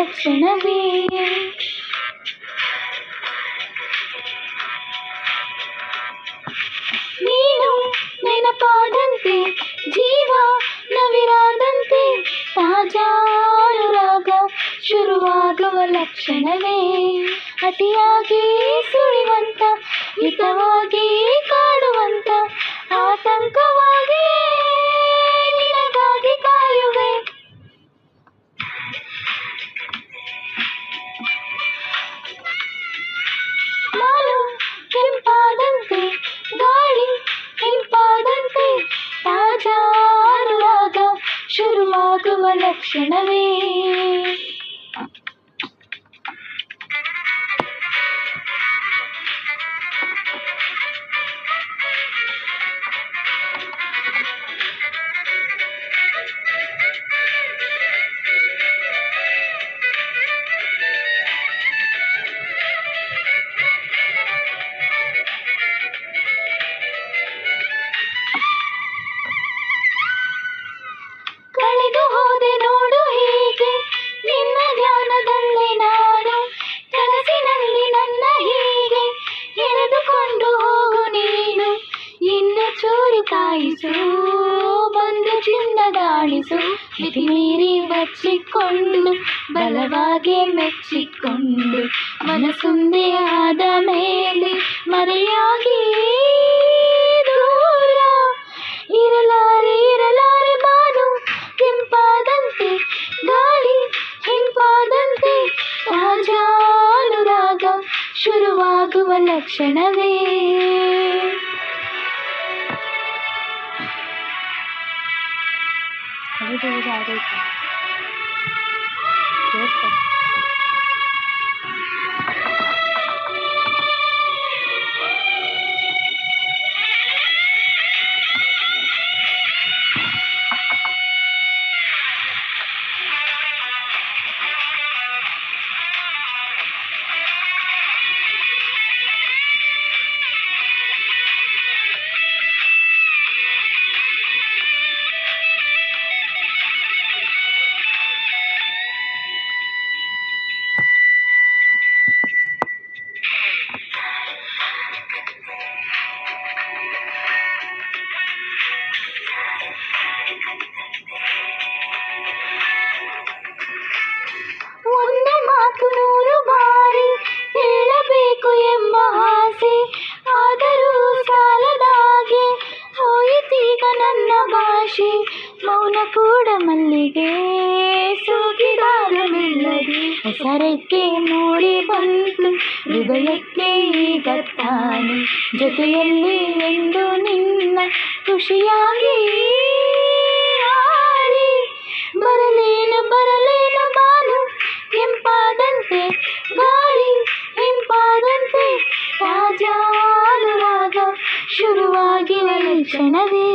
ಲಕ್ಷಣವೇ. ನೀನು ನೆನಪಾದಂತೆ ಜೀವ ನವಿರಾದಂತೆ ತಾಜಾ ಅನುರಾಗ ಶುರುವಾಗುವ ಲಕ್ಷಣವೇ. ಅತಿಯಾಗಿ ಸುಳಿವಂತ ಹಿತವಾಗಿ ಕಾಡುವಂತ ಆತಂಕವಾಗಿ ನಿನಗಾಗಿ ಕಾಯುವೆ. ನಾನು ಕೆಂಪಾದಂತೆ ಗಾಳಿ ಹಿಂಪಾದಂತೆ ತಾಜಾ ಅನುರಾಗ ಶುರುವಾಗುವ ಲಕ್ಷಣವೇ. ಕಳೆದು ಹೋದೆ ನೋಡು ಹೀಗೆ ನಿನ್ನ ಧ್ಯಾನದಲ್ಲೇ ನಾನು, ಕನಸಿನಲ್ಲಿ ನನ್ನ ಹೀಗೆ ಎಳೆದುಕೊಂಡು ಹೋಗು ನೀನು. ಇನ್ನು ಚೂರು ಕಾಯಿಸು ಬಂದು ಚಿನ್ನದಾಡಿಸು, ಮಿತಿ ಮೀರಿ ಬಚ್ಚಿಕೊಂಡು ಬಲವಾಗಿ ಮೆಚ್ಚಿಕೊಂಡು ಮನಸ್ಸೊಂದೇ ಆದ ಮೇಲೆ ಮರೆಯಾಗಿ ದೂರ ಇರಲಾರೆ ಇರಲಾರೆ. ಬಾನು ಕೆಂಪಾದಂತೆ ಗಾಳಿ ಹಿಂಪಾದಂತೆ ತಾಜಾ ಅನುರಾಗ ಶುರುವಾಗುವ ಲಕ್ಷಣವೇ. ಒಂದು ಮಾತು ನೂರು ಬಾರಿ ಹೇಳಬೇಕು ಎಂಬ ಆಸೆ, ಆದರೂ ಸಾಲದಾಗೆ ಹೋಯಿತೀಗ ನನ್ನ ಭಾಷೆ. ಮೌನ ಕೂಡ ಮಲ್ಲಿಗೆ ಸೋಗಿದಾಗ ಮೆಲ್ಲಗೆ ಹೆಸರಕ್ಕೆ ಮೂಡಿ ಬಂತು ಹೃದಯಕ್ಕೆ ಈಗ ತಾನೆ. ಜೊತೆಯಲ್ಲಿ ಎಂದು ನಿನ್ನ ಖುಷಿಯಾಗಿ ಬರಲೇನು ಬರಲೇನು. ಬಾನು ಕೆಂಪಾದಂತೆ ಗಾಳಿ ಹಿಂಪಾದಂತೆ ತಾಜಾ ಅನುರಾಗ ಶುರುವಾಗಿರುವ ಲಕ್ಷಣವೇ.